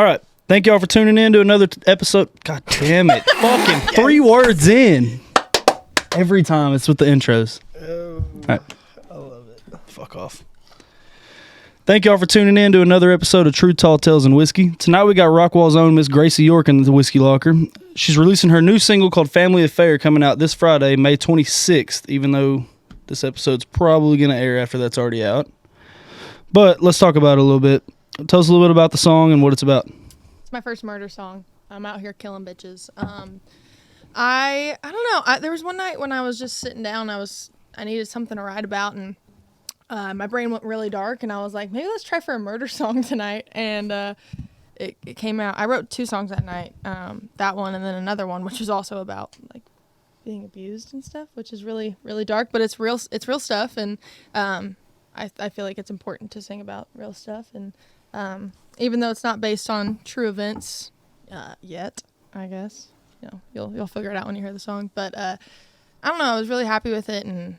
All right. Thank y'all for tuning in to another episode. God damn it. Fucking 3 words in. Every time it's with the intros. Oh, All right. I love it. Fuck off. Thank y'all for tuning in to another episode of True Tall Tales and Whiskey. Tonight we got Rockwall's own Miss Graycie York in the Whiskey Locker. She's releasing her new single called Family Affair coming out this Friday, May 26th, even though this episode's probably going to air after that's already out. But let's talk about it a little bit. Tell us a little bit about the song and what it's about. It's my first murder song. I'm out here killing bitches. I don't know. There was one night when I was just sitting down. I needed something to write about, and my brain went really dark, and I was like, maybe let's try for a murder song tonight. And it came out. I wrote 2 songs that night. That one, and then another one, which is also about like being abused and stuff, which is really, really dark. But it's real. It's real stuff, and I feel like it's important to sing about real stuff. And even though it's not based on true events yet, I guess. You know, you'll figure it out when you hear the song. But I don't know. I was really happy with it, and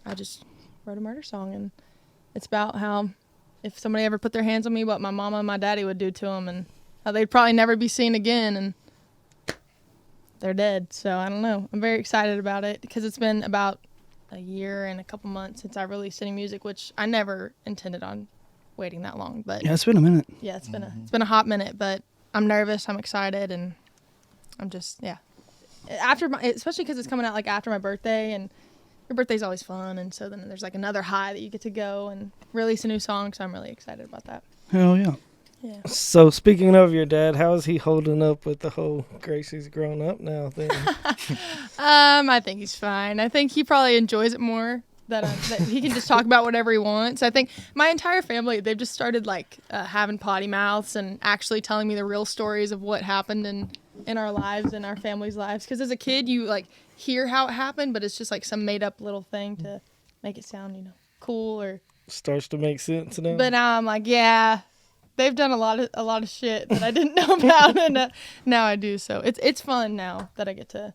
I just wrote a murder song. And it's about how if somebody ever put their hands on me, what my mama and my daddy would do to them, and how they'd probably never be seen again, and they're dead. So I don't know. I'm very excited about it because it's been about a year and a couple months since I released any music, which I never intended on waiting that long. But Yeah, it's been a minute. yeah, it's been a hot minute, but I'm nervous. I'm excited, and I'm just, yeah. Especially because it's coming out like after my birthday, and your birthday's always fun, and so then there's like another high that you get to go and release a new song, so I'm really excited about that. Hell yeah. Yeah. So speaking of your dad, how is he holding up with the whole Gracie's grown up now thing? I think he's fine. I think he probably enjoys it more that he can just talk about whatever he wants. I think my entire family, they've just started like having potty mouths and actually telling me the real stories of what happened in our lives and our family's lives. Because as a kid, you like hear how it happened, but it's just like some made up little thing to make it sound, you know, cool or Starts to make sense now. But now I'm like, yeah, they've done a lot of shit that I didn't know about, and now I do. So it's fun now that I get to.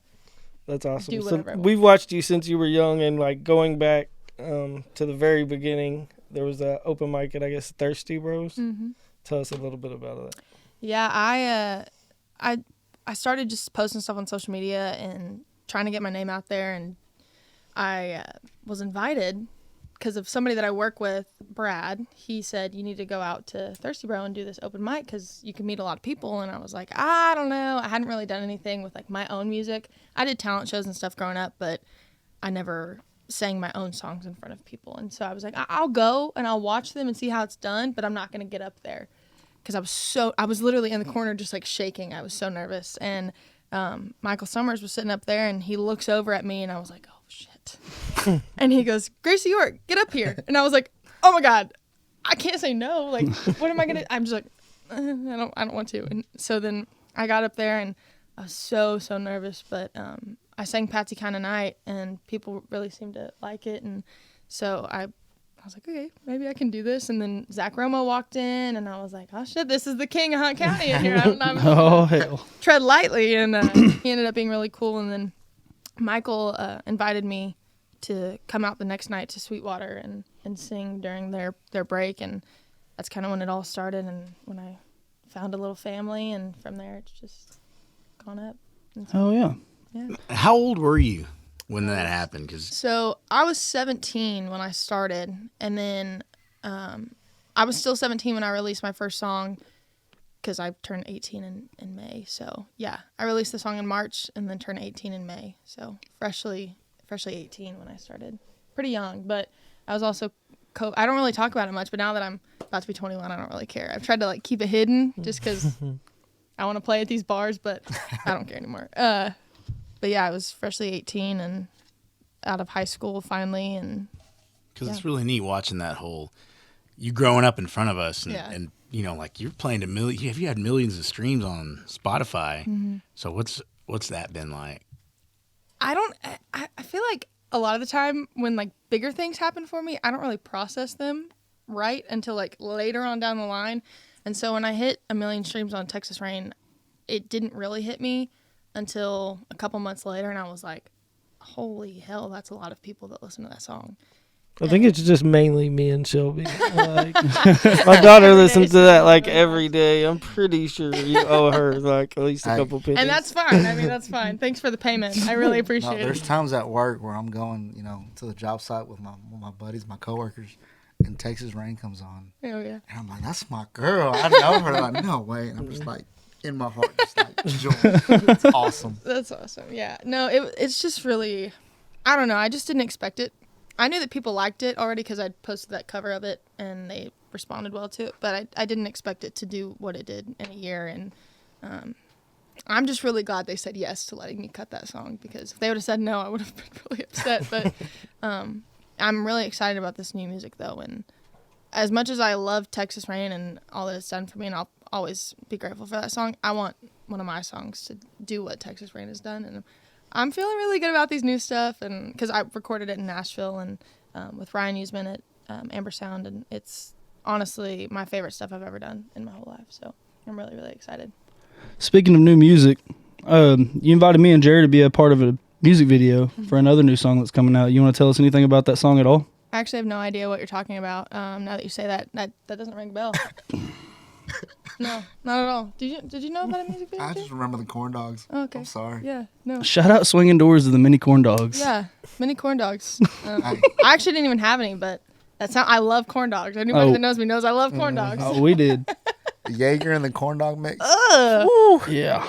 That's awesome. Do So whatever I want. we've watched you since you were young, and like going back to the very beginning, there was that open mic at, I guess, Thirsty Bros. Mm-hmm. Tell us a little bit about that. Yeah, I started just posting stuff on social media and trying to get my name out there, and I was invited because of somebody that I work with, Brad. He said, you need to go out to Thirsty Bro and do this open mic because you can meet a lot of people. And I was like, I don't know. I hadn't really done anything with like my own music. I did talent shows and stuff growing up, but I never sang my own songs in front of people. And so I was like, I'll go and I'll watch them and see how it's done, but I'm not going to get up there because I was literally in the corner just like shaking. I was so nervous. And Michael Summers was sitting up there, and he looks over at me, and I was like, oh shit. And he goes, Graycie York, get up here. And I was like, oh my God, I can't say no. Like, what am I going to, I'm just like, I don't want to. And so then I got up there, and I was so nervous, but I sang Patsy Kinda Night, and people really seemed to like it. And so I was like, okay, maybe I can do this. And then Zach Romo walked in, and I was like, oh shit, this is the king of Hunt County in here. I'm Oh, hell. tread lightly. And he ended up being really cool. And then Michael invited me to come out the next night to Sweetwater and sing during their break. And that's kind of when it all started, and when I found a little family, and from there it's just gone up. And so, Oh, yeah. yeah. How old were you when that happened? 'Cause So I was 17 when I started, and then I was still 17 when I released my first song because I turned 18 in May. So yeah, I released the song in March and then turned 18 in May. So freshly 18 when I started. Pretty young, but I was also I don't really talk about it much, but now that I'm about to be 21, I don't really care. I've tried to like keep it hidden just because I want to play at these bars, but I don't care anymore. But yeah, I was freshly 18 and out of high school finally, and Because it's really neat watching that whole, you growing up in front of us, and, Yeah. and you know, like you're playing to million. You had millions of streams on Spotify. Mm-hmm. So what's that been like? I feel like a lot of the time when like bigger things happen for me, I don't really process them right until like later on down the line. And so when I hit 1 million streams on Texas Rain, it didn't really hit me until a couple months later, and I was like, holy hell, that's a lot of people that listen to that song. I think it's just mainly me and Shelby. Like, my daughter listens to that like every day. I'm pretty sure you owe her like at least a couple pennies. And that's fine. I mean, that's fine. Thanks for the payment. I really appreciate There's it. times at work where I'm going, to the job site with my buddies, my coworkers, and Texas Rain comes on. Oh, yeah. And I'm like, that's my girl. I know her. Like, no way. And I'm just like, in my heart, just like, joy. It's awesome. That's awesome. Yeah. No, it's just really, I don't know. I just didn't expect it. I knew that people liked it already because I'd posted that cover of it and they responded well to it. But I didn't expect it to do what it did in a year. And I'm just really glad they said yes to letting me cut that song, because if they would have said no, I would have been really upset. But I'm really excited about this new music, though. And as much as I love Texas Rain and all that it's done for me, and I'll always be grateful for that song, I want one of my songs to do what Texas Rain has done. And I'm feeling really good about these new stuff, and because I recorded it in Nashville and with Ryan Usman at Amber Sound, and it's honestly my favorite stuff I've ever done in my whole life. So I'm really, really excited. Speaking of new music, you invited me and Jared to be a part of a music video for another new song that's coming out. You want to tell us anything about that song at all? I actually have no idea what you're talking about. Now that you say that doesn't ring a bell. No, not at all. Did you know about a music video? I just remember the corn dogs. Oh, okay. I'm sorry. Yeah, no. Shout out Swinging Doors of the Mini Corn Dogs. Yeah, mini corn dogs. I actually didn't even have any, but I love corn dogs. Anybody that knows me knows I love corn dogs. Oh, we did. The Jaeger and the corn dog mix. Yeah.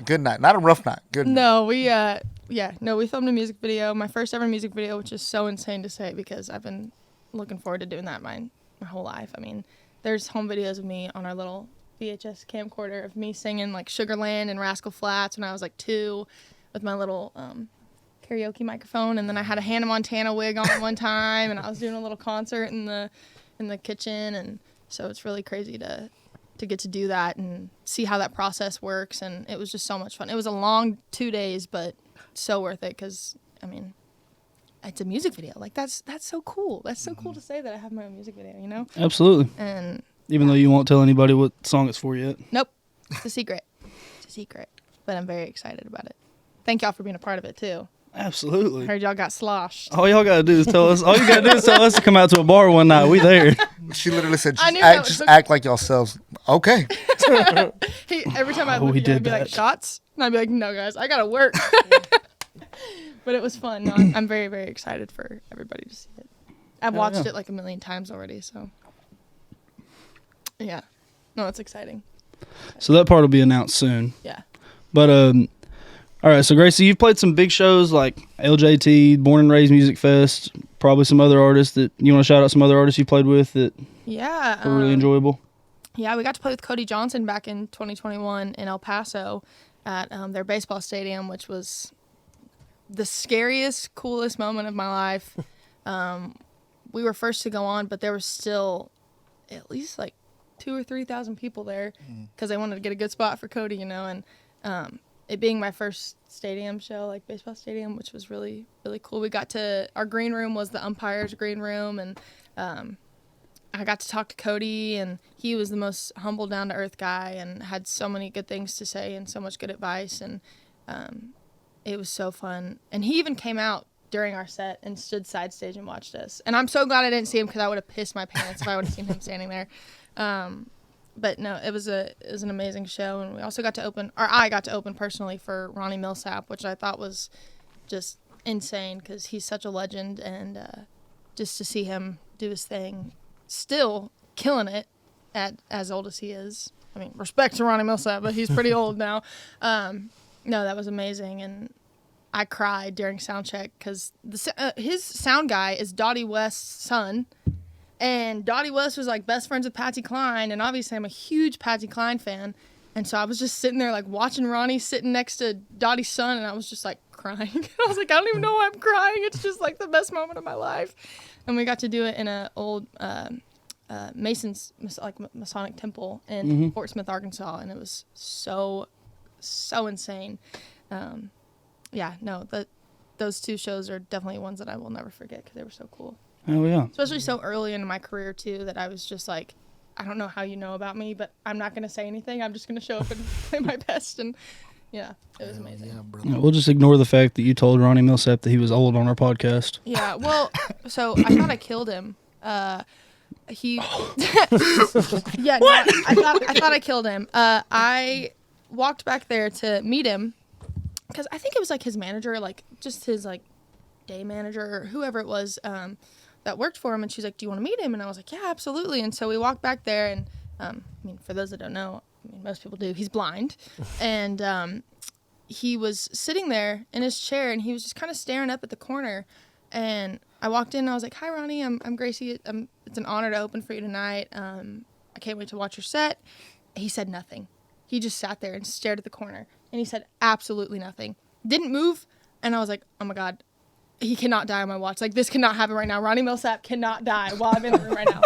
Good night. Not a rough night. Good night. No, we filmed a music video, my first ever music video, which is so insane to say because I've been looking forward to doing that my whole life. I mean, there's home videos of me on our little VHS camcorder of me singing like Sugarland and Rascal Flatts when I was like 2 with my little karaoke microphone, and then I had a Hannah Montana wig on one time, and I was doing a little concert in the kitchen, and so it's really crazy to get to do that and see how that process works, and it was just so much fun. It was a long 2 days, but so worth it because, I mean, it's a music video. Like, that's so cool. That's so cool to say that I have my own music video, you know? Absolutely. And even though you won't tell anybody what song it's for yet. nope, it's a secret. It's a secret, but I'm very excited about it. Thank y'all for being a part of it, too. Absolutely. Heard y'all got sloshed. All y'all gotta do is tell us. All you gotta do is tell us to come out to a bar one night. We there. She literally said, I knew that was just okay. act like yourselves. Okay. Every time I Oh, look we at you, I'd did be like, that. shots? And I'd be like, no, guys, I gotta work. But it was fun. No, I'm very, very excited for everybody to see it. I've Hell watched yeah. it like a million times already, so. Yeah. No, it's exciting. So that part will be announced soon. Yeah. But all right. So Graycie, you've played some big shows like LJT, Born and Raised Music Fest. Probably some other artists that you want to shout out. Some other artists you played with that Yeah. were really enjoyable. Yeah, we got to play with Cody Johnson back in 2021 in El Paso at their baseball stadium, which was the scariest, coolest moment of my life. We were first to go on, but there was still at least like 2,000 or 3,000 people there because they wanted to get a good spot for Cody, you know, and it being my first stadium show, like baseball stadium, which was really, really cool. We got to, our green room was the umpire's green room, and I got to talk to Cody, and he was the most humble, down-to-earth guy and had so many good things to say and so much good advice, and it was so fun. And he even came out during our set and stood side stage and watched us. And I'm so glad I didn't see him because I would have pissed my pants if I would have seen him standing there. But no, it was an amazing show, and we also got to open, or I got to open personally for Ronnie Millsap, which I thought was just insane because he's such a legend, and just to see him do his thing, still killing it at as old as he is. I mean, respect to Ronnie Millsap, but he's pretty old now. No, that was amazing, and I cried during sound check because his sound guy is Dottie West's son. And Dottie West was like best friends with Patsy Cline, and obviously I'm a huge Patsy Cline fan. And so I was just sitting there like watching Ronnie sitting next to Dottie's son, and I was just like crying. I was like, I don't even know why I'm crying. It's just like the best moment of my life. And we got to do it in an old Mason's Masonic temple in Fort Smith, Arkansas, and it was so insane. Those two shows are definitely ones that I will never forget because they were so cool. Oh yeah. Especially so early in my career, too, that I was just like, I don't know how you know about me, but I'm not going to say anything. I'm just going to show up and play my best. And Yeah, it was amazing. Yeah, brother. Yeah, we'll just ignore the fact that you told Ronnie Millsap that he was old on our podcast. Yeah, well, so I thought I killed him. He, yeah, no, I thought I killed him. I walked back there to meet him because I think it was like his manager, like just his like day manager or whoever it was that worked for him, and she's like, "Do you want to meet him?" And I was like, "Yeah, absolutely." And so we walked back there, and I mean, for those that don't know, I mean, most people do. He's blind, and he was sitting there in his chair, and he was just kind of staring up at the corner. And I walked in, and I was like, "Hi, Ronnie. I'm Graycie. It's an honor to open for you tonight. I can't wait to watch your set." He said nothing. He just sat there and stared at the corner, and he said absolutely nothing. Didn't move, and I was like, "Oh my God, he cannot die on my watch. Like, this cannot happen right now. Ronnie Millsap cannot die while I'm in the room right now."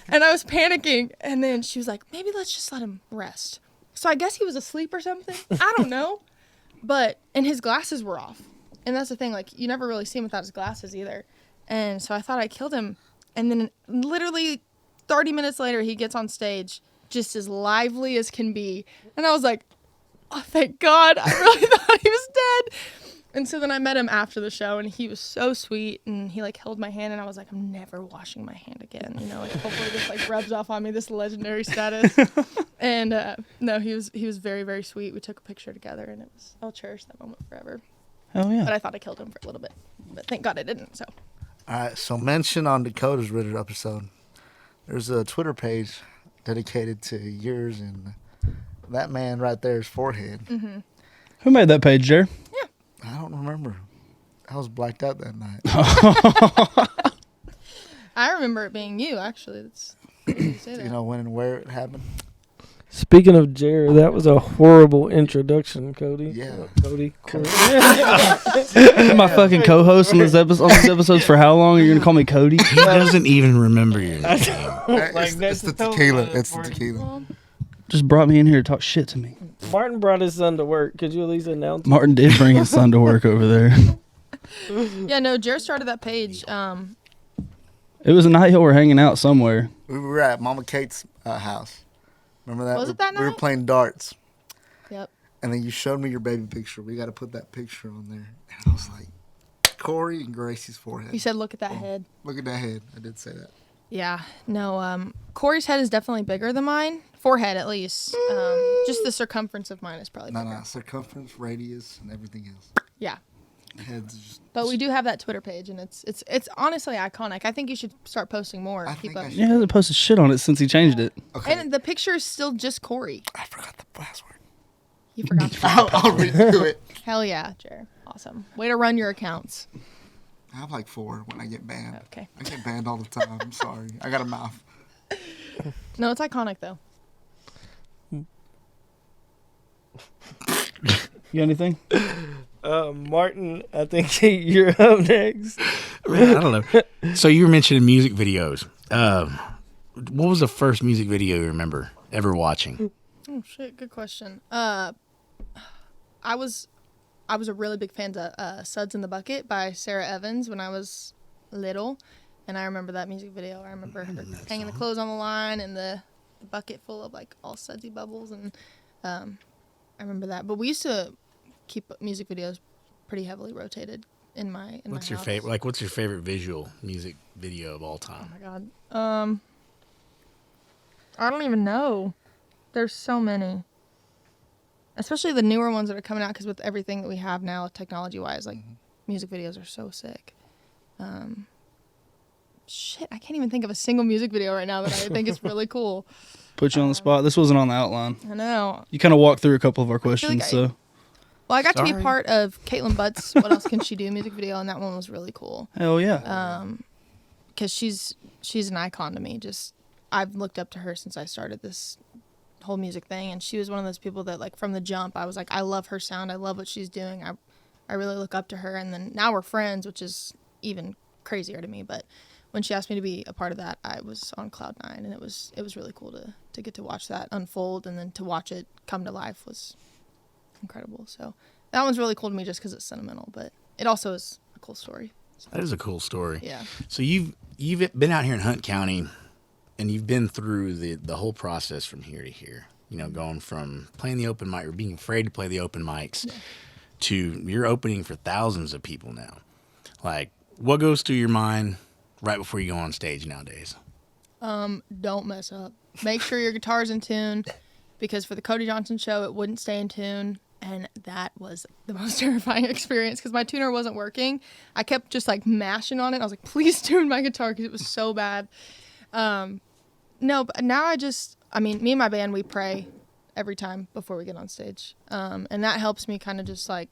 And I was panicking, and then she was like, "Maybe let's just let him rest." So I guess he was asleep or something. I don't know, and his glasses were off. And that's the thing, like, you never really see him without his glasses either. And so I thought I killed him. And then literally 30 minutes later, he gets on stage just as lively as can be. And I was like, oh, thank God. I really thought he was dead. And so then I met him after the show, and he was so sweet. And he, like, held my hand, and I was like, I'm never washing my hand again. You know, like, hopefully this, like, rubs off on me, this legendary status. And, no, he was very, very sweet. We took a picture together, and I'll cherish that moment forever. Hell yeah. But I thought I killed him for a little bit. But thank God I didn't, so. All right, so mention on Dakota's Ritter episode, there's a Twitter page dedicated to yours and that man right there's forehead. Mm-hmm. Who made that page, Jer? Yeah. I don't remember. I was blacked out that night. I remember it being you, actually. That's you say that. You know when and where it happened? Speaking of Jared, that was a horrible introduction, Cody. Yeah. Cody. My fucking co-host on these episodes for how long? You're gonna call me Cody? He doesn't even remember your name. It's the tequila. It's the tequila. Well, Just brought me in here to talk shit to me. Martin brought his son to work. Could you at least announce it? Martin did bring his son to work over there. yeah, no, Jared started that page. It was a night y'all were hanging out somewhere. We were at Mama Kate's house. Remember that? Was it that We were night? playing darts. Yep. And then you showed me your baby picture. We got to put that picture on there. And I was like, Corey and Gracie's forehead. You said, look at that head. Look at that head. I did say that. Yeah, no, Corey's head is definitely bigger than mine. Forehead, at least. Just the circumference of mine is probably bigger. No, circumference, radius, and everything else. Yeah. Head's just. But we do have that Twitter page, and it's honestly iconic. I think you should start posting more. I Keep think up. I should. Yeah, he hasn't posted shit on it since he changed it. Okay. And the picture is still just Corey. I forgot the password. You forgot to I'll redo it. Hell yeah, Jared. Awesome. Way to run your accounts. I have like 4 when I get banned. Okay. I get banned all the time. I'm sorry. I got a mouth. No, it's iconic, though. You got anything? Martin, I think you're up next. I don't know. So you were mentioning music videos. What was the first music video you remember ever watching? Oh shit, good question. I was a really big fan of Suds in the Bucket by Sarah Evans when I was little, and I remember that music video. I remember her hanging the clothes on the line and the bucket full of like all sudsy bubbles, and I remember that. But we used to keep music videos pretty heavily rotated in my What's my your house. favorite? Like, what's your favorite visual music video of all Oh time? my god. I don't even know. There's so many. Especially the newer ones that are coming out, because with everything that we have now, technology-wise, like, music videos are so sick. Shit, I can't even think of a single music video right now that I think is really cool. Put you on the spot. This wasn't on the outline. I know. You kind of walked through a couple of our feel like questions, I- so Well, I got to be Sorry. part of Caitlin Butt's What Else Can She Do music video, and that one was really cool. hell yeah. Because she's an icon to me. Just, I've looked up to her since I started this whole music thing, and she was one of those people that, like, from the jump, I was like, I love her sound, I love what she's doing, I really look up to her. And then now we're friends, which is even crazier to me. But when she asked me to be a part of that, I was on cloud 9, and it was really cool to get to watch that unfold, and then to watch it come to life was incredible. So that one's really cool to me just because it's sentimental, but it also is a cool story. So, That is a cool story. yeah. So you've been out here in Hunt County, and you've been through the whole process from here to here. going from playing the open mic or being afraid to play the open mics to you're opening for thousands of people now. Like, what goes through your mind right before you go on stage nowadays? Don't mess up. Make sure your guitar's in tune, because for the Cody Johnson show, it wouldn't stay in tune. And that was the most terrifying experience because my tuner wasn't working. I kept just like mashing on it. I was like, please tune my guitar because it was so bad. No, but now me and my band, we pray every time before we get on stage. And that helps me kind of just like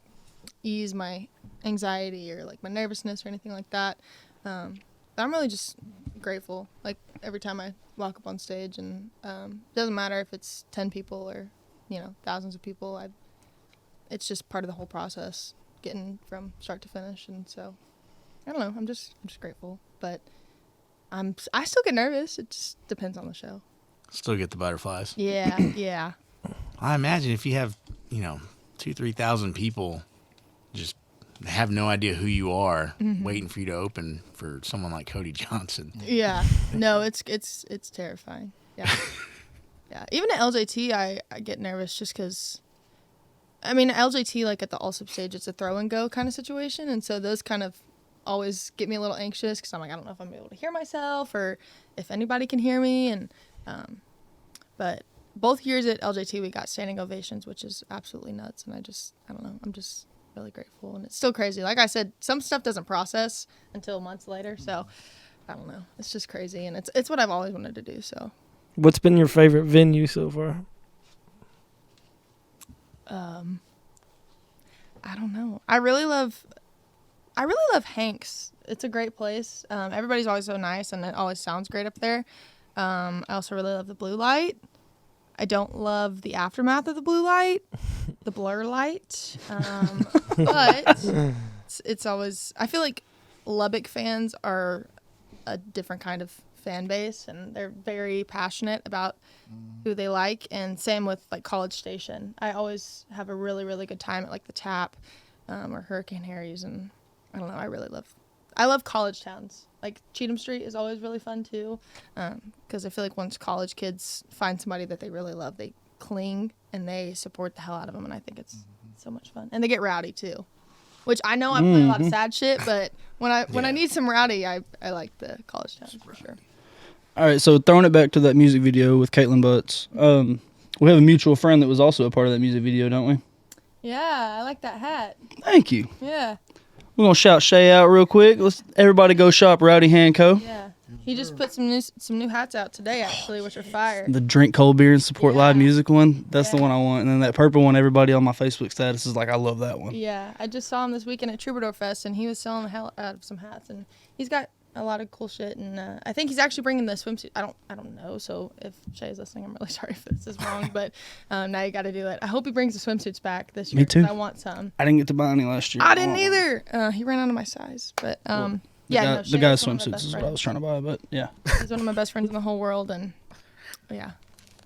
ease my anxiety or like my nervousness or anything like that. But I'm really just grateful. Like every time I walk up on stage, and it doesn't matter if it's 10 people or, thousands of people. It's just part of the whole process, getting from start to finish. And so, I don't know. I'm just grateful. But I still get nervous. It just depends on the show. Still get the butterflies. Yeah, yeah. I imagine if you have, 2,000-3,000 people just have no idea who you are, waiting for you to open for someone like Cody Johnson. Yeah. No, it's terrifying. Yeah. Yeah. Even at LJT, I get nervous just because, LJT, like at the Allsup stage, it's a throw and go kind of situation. And so those kind of always get me a little anxious because I'm like, I don't know if I'm able to hear myself or if anybody can hear me. And, but both years at LJT, we got standing ovations, which is absolutely nuts. And I don't know, I'm just really grateful. And it's still crazy. Like I said, some stuff doesn't process until months later. So I don't know. It's just crazy. And it's what I've always wanted to do. So What's been your favorite venue so far? I don't know. I really love Hank's. It's a great place. Everybody's always so nice, and it always sounds great up there. I also really love the Blue Light. I don't love the aftermath of the Blue Light, the Blur Light. But it's always. I feel like Lubbock fans are a different kind of fan base, and they're very passionate about who they like. And same with like College Station. I always have a really, really good time at like the Tap or Hurricane Harry's, and I don't know. I love college towns. Like Cheatham Street is always really fun too, because I feel like once college kids find somebody that they really love, they cling and they support the hell out of them, and I think it's so much fun. And they get rowdy too, which I know I play a lot of sad shit, but when I need some rowdy, I like the college towns for sure. All right, so throwing it back to that music video with Caitlin Butts, we have a mutual friend that was also a part of that music video, don't we? Yeah, I like that hat. Thank you. Yeah. We're gonna shout Shay out real quick. Let's everybody go shop Rowdy Hand Co. Yeah. He just put some new hats out today, actually, which are fire. The drink cold beer and support live music one. That's the one I want. And then that purple one, everybody on my Facebook status is like, I love that one. Yeah, I just saw him this weekend at Troubadour Fest, and he was selling the hell out of some hats, and he's got a lot of cool shit. And I think he's actually bringing the swimsuit. I don't know. So if Shay is listening, I'm really sorry if this is wrong, but now you got to do it. I hope he brings the swimsuits back this year. Me too. I want some. I didn't get to buy any last year. I didn't either. He ran out of my size, but the Shay guy's is one of my swimsuits best is what I was trying to buy, but yeah. He's one of my best friends in the whole world, and yeah.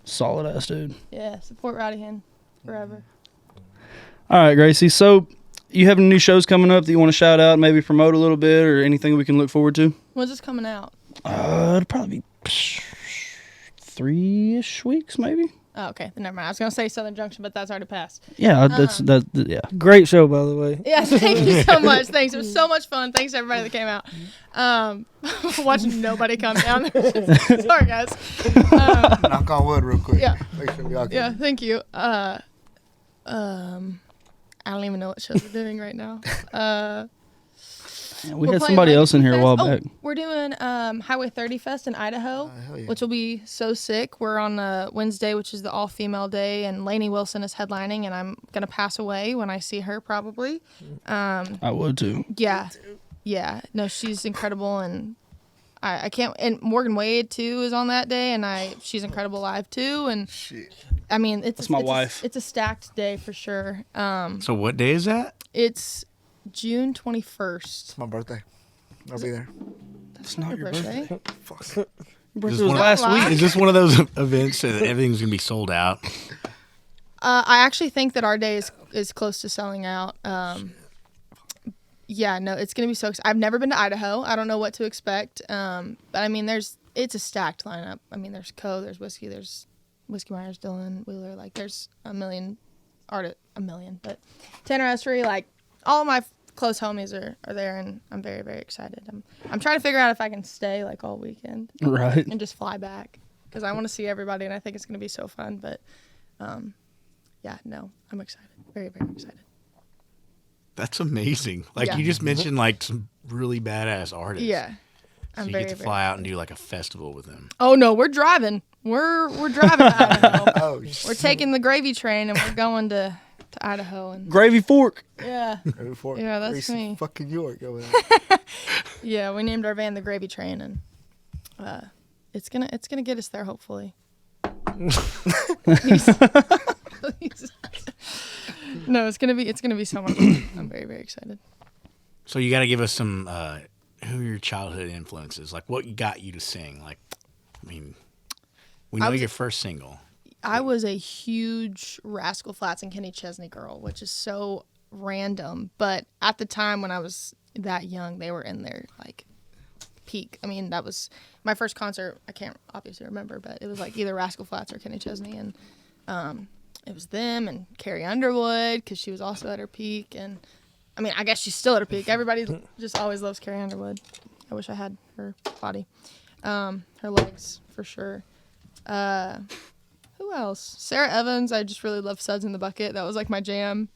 Solid ass dude. Yeah, support Rowdy Hand forever. All right, Graycie. So you have any new shows coming up that you want to shout out, maybe promote a little bit, or anything we can look forward to? When's this coming out? It'll probably be 3-ish weeks, maybe. Oh, okay. Then never mind. I was gonna say Southern Junction, but that's already passed. Yeah, yeah. Great show, by the way. Yeah, thank you so much. Thanks. It was so much fun. Thanks to everybody that came out. Watching nobody come down there. Sorry, guys. Knock on wood real quick. Yeah. Make sure we all Yeah, thank you. I don't even know what shows we're doing right now. Yeah, we We're had playing somebody else in Legacy here a while Fest. back. We're doing Highway 30 Fest in Idaho, hell yeah. which will be so sick. We're on Wednesday, which is the all-female day, and Lainey Wilson is headlining, and I'm going to pass away when I see her probably. I would too. Yeah. Yeah. No, she's incredible, and I can't. And Morgan Wade too is on that day, and she's incredible live too. And Shit. I mean, That's my wife. It's a stacked day for sure. So what day is that? It's June 21st. It's my birthday. I'll be there. That's not your birthday. Fuck. Your birthday Just was one- last week. Is this one of those events that everything's gonna be sold out? I actually think that our day is close to selling out. Yeah, no, it's gonna be so. I've never been to Idaho. I don't know what to expect. But I mean, it's a stacked lineup. I mean, there's there's whiskey, there's Whiskey Myers, Dylan Wheeler. Like, there's a million, but Tanner Estry, like, all of my close homies are there, and I'm very, very excited. I'm trying to figure out if I can stay, like, all weekend. Right. And just fly back, because I want to see everybody, and I think it's going to be so fun. But, yeah, no, I'm excited. Very, very excited. That's amazing. Like, Yeah. you just mentioned, like, some really badass artists. Yeah. So you get to fly out and do, like, a festival with them. Oh, no, we're driving. We're driving to Idaho. Oh, We're taking the gravy train, and we're going to Idaho. And Gravy Fork. yeah. Yeah, that's Graycie me. fucking York over there. Yeah, we named our van the Gravy Train, and it's gonna get us there, hopefully. Please. No, it's gonna be so much fun. I'm very, very excited. So you got to give us some, who are your childhood influences? Like, what got you to sing? Like, I mean, we know your first single. I was a huge Rascal Flatts and Kenny Chesney girl, which is so random. But at the time when I was that young, they were in their, like, peak. I mean, that was my first concert. I can't obviously remember, but it was, like, either Rascal Flatts or Kenny Chesney. And it was them and Carrie Underwood, because she was also at her peak. And, I mean, I guess she's still at her peak. Everybody just always loves Carrie Underwood. I wish I had her body. Her legs, for sure. Who else? Sarah Evans. I just really love Suds in the Bucket. That was like my jam.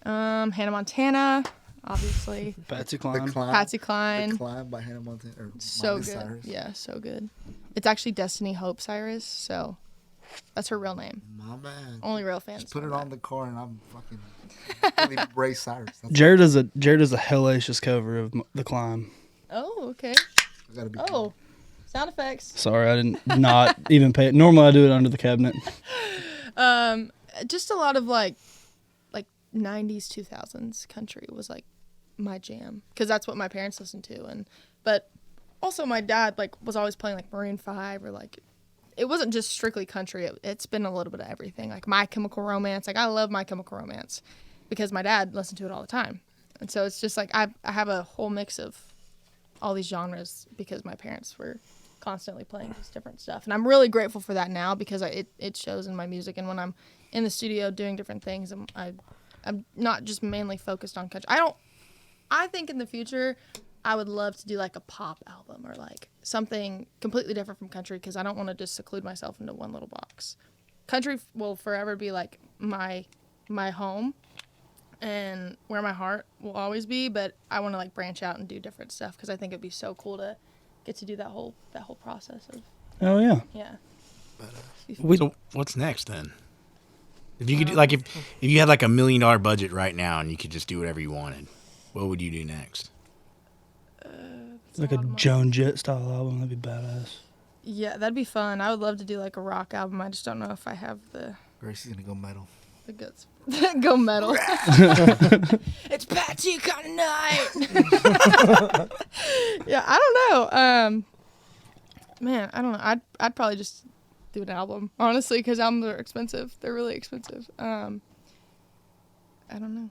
Hannah Montana, obviously. Patsy The Cline. Climb. Patsy Cline. The Climb by Hannah Montana. Or So Miley good. Cyrus. Yeah, so good. It's actually Destiny Hope Cyrus, so that's her real name. My man. Only real fans. Just put know it that. on the car and I'm fucking Billy Ray Cyrus. That's Jared does a hellacious cover of The Climb. Oh, okay. gotta be. Oh, sound effects. Sorry, I didn't not even pay it. Normally I do it under the cabinet. Just a lot of like 90s 2000s country was like my jam, because that's what my parents listened to. But also my dad like was always playing like Maroon 5, or like, it wasn't just strictly country. It's been a little bit of everything, like My Chemical Romance. Like, I love My Chemical Romance because my dad listened to it all the time, and so it's just like I have a whole mix of all these genres because my parents were constantly playing this different stuff. And I'm really grateful for that now, because it shows in my music. And when I'm in the studio doing different things, I'm not just mainly focused on country. I think in the future, I would love to do like a pop album, or like something completely different from country, because I don't want to just seclude myself into one little box. Country will forever be like my home and where my heart will always be, but I want to like branch out and do different stuff, because I think it'd be so cool to get to do that whole process of, Oh yeah. yeah. So what's next then? If you could, like, if you had like $1 million budget right now and you could just do whatever you wanted, what would you do next? Like a Joan Jett style album, that'd be badass. Yeah, that'd be fun. I would love to do like a rock album. I just don't know if I have the Gracie's gonna go metal. guts. Go metal. It's Patsy kind of night. Yeah, I don't know. Man, I don't know. I'd probably just do an album, honestly, because albums are expensive. They're really expensive. I don't know.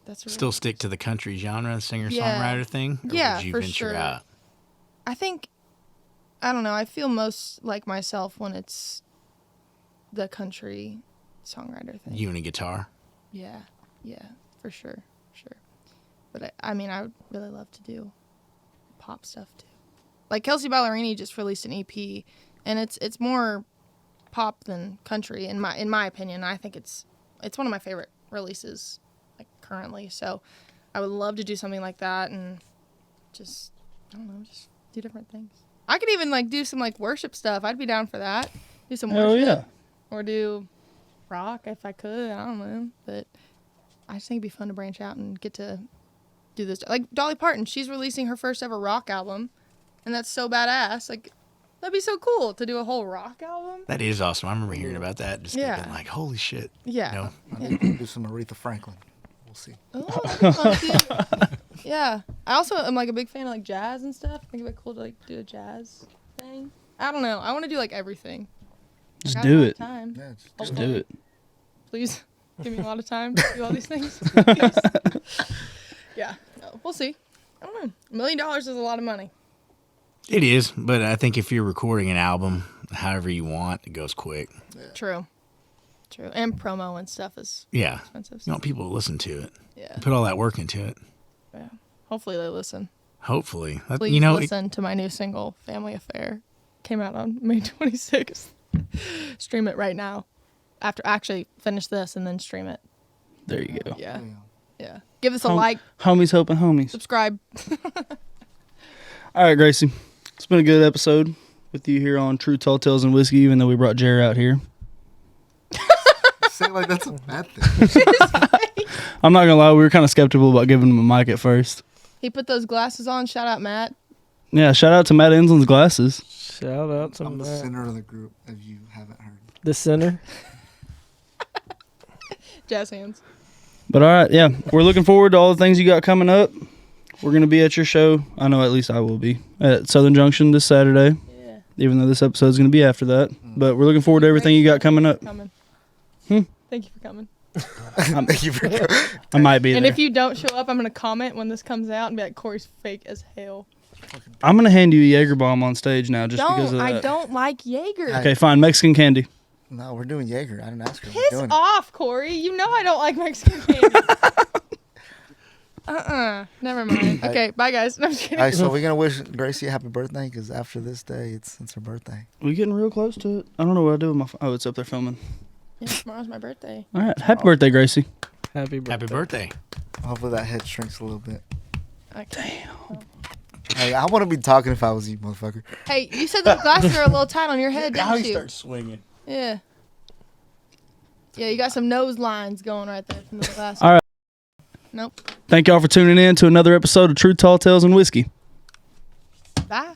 That's a Still stick to the country genre, singer-songwriter Yeah. thing? Or Yeah, would you for venture sure. out? I think, I don't know, I feel most like myself when it's the country songwriter thing. You and a guitar? Yeah, for sure. But I mean, I would really love to do pop stuff too. Like Kelsey Ballerini just released an EP, and it's more pop than country in my opinion. I think it's one of my favorite releases like currently. So I would love to do something like that, and just I don't know, just do different things. I could even like do some like worship stuff. I'd be down for that. Do some Oh worship. yeah. Or do rock if I could. I don't know. But I just think it'd be fun to branch out and get to do this. Like Dolly Parton, she's releasing her first ever rock album. And that's so badass. Like, that'd be so cool to do a whole rock album. That is awesome. I remember hearing about that. Just Yeah. thinking like, holy shit. Yeah. You know? I need to do some Aretha Franklin. We'll see. Oh, that'd be fun too. Yeah. I also am like a big fan of like jazz and stuff. I think it'd be cool to like do a jazz thing. I don't know. I want to do like everything. Just I got a do lot of it. Time. Yeah, just Just do it. Please give me a lot of time to do all these things. Please. Yeah. No, we'll see. I don't know. $1 million is a lot of money. It is, but I think if you're recording an album however you want. It goes quick. True. And promo and stuff is Yeah. expensive. You want people to listen to it. Yeah. Put all that work into it. Yeah. Hopefully they listen. Hopefully. Please listen to my new single, Family Affair. Came out on May 26th. Stream it right now. Actually finish this and then stream it. There you go. Yeah. Yeah. Give us a like. Homies helping homies. Subscribe. All right, Graycie. It's been a good episode with you here on True Tall Tales and Whiskey, even though we brought Jear out here. Say it like that's a bad thing. I'm not going to lie. We were kind of skeptical about giving him a mic at first. He put those glasses on. Shout out, Matt. Yeah, shout out to Matt Insland's glasses. Shout out to I'm the Matt. center of the group, if you haven't heard. The center. Jazz hands. But all right, yeah. We're looking forward to all the things you got coming up. We're going to be at your show. I know at least I will be. At Southern Junction this Saturday. Yeah. Even though this episode is going to be after that. But we're looking forward to everything you got coming up. Thank you for coming. Thank you for I might be And there. if you don't show up, I'm going to comment when this comes out and be like, Corey's fake as hell. I'm going to hand you a Jaeger bomb on stage now just because of that. I don't like Jaeger. Okay, fine. Mexican candy. No, we're doing Jaeger. I didn't ask her. We're Piss doing it. off, Corey. You know I don't like Mexican candy. Never mind. Okay, bye, guys. No, I'm just kidding. All right, so we're gonna wish Graycie a happy birthday because after this day, it's her birthday. We're getting real close to it. I don't know what I do with my phone. Oh, it's up there filming. Yeah, tomorrow's my birthday. All right. Happy birthday, Graycie. Happy birthday. Happy birthday. Hopefully that head shrinks a little bit. Okay. Hey, I want to be talking if I was you, motherfucker. Hey, you said the glasses are a little tight on your head, didn't you? swinging. Yeah. Yeah, you got some nose lines going right there from the glasses. All right. Nope. Thank y'all for tuning in to another episode of True Tall Tales and Whiskey. Bye.